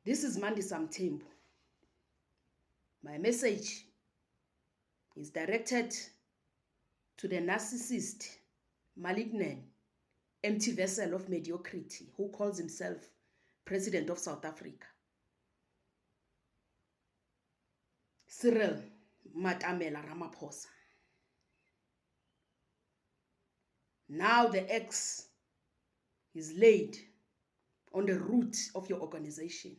This is Mandisa Mthembu. My message is directed to the narcissist, malignant, empty vessel of mediocrity who calls himself President of South Africa. Cyril Matamela Ramaphosa. Now the axe is laid on the root of your organization,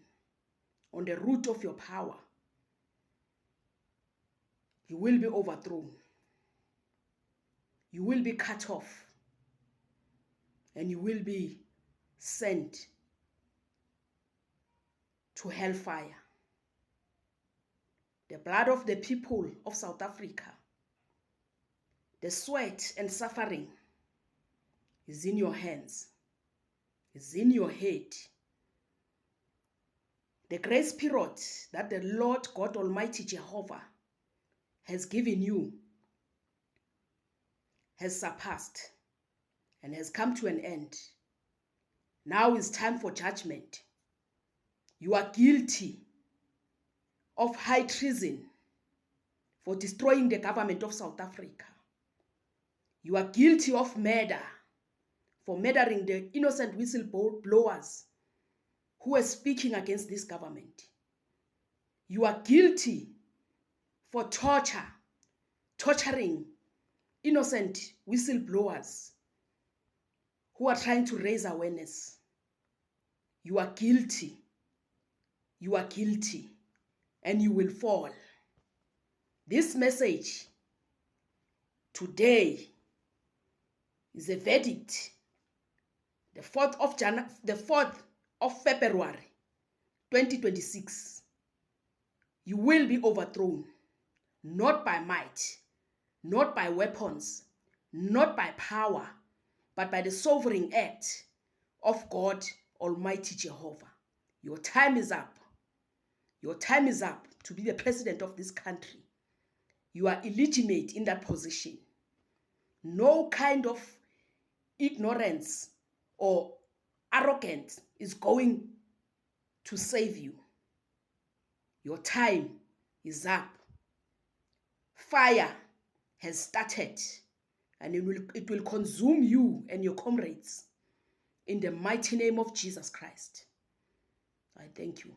on the root of your power. You will be overthrown. You will be cut off. And you will be sent to hellfire. The blood of the people of South Africa, the sweat and suffering is in your hands, is in your head. The grace period that the Lord God Almighty Jehovah has given you has surpassed and has come to an end. Now is time for judgment. You are guilty of high treason for destroying the government of South Africa. You are guilty of murder for murdering the innocent whistleblowers who are speaking against this government. You are guilty for torturing innocent whistleblowers who are trying to raise awareness. You are guilty. You are guilty. And you will fall. This message today is a verdict. The 4th of February 2026. You will be overthrown, not by might, not by weapons, not by power, but by the sovereign act of God Almighty Jehovah. Your time is up. Your time is up to be the president of this country. You are illegitimate in that position. No kind of ignorance or arrogance is going to save you. Your time is up. Fire has started, and it will consume you and your comrades in the mighty name of Jesus Christ. I thank you.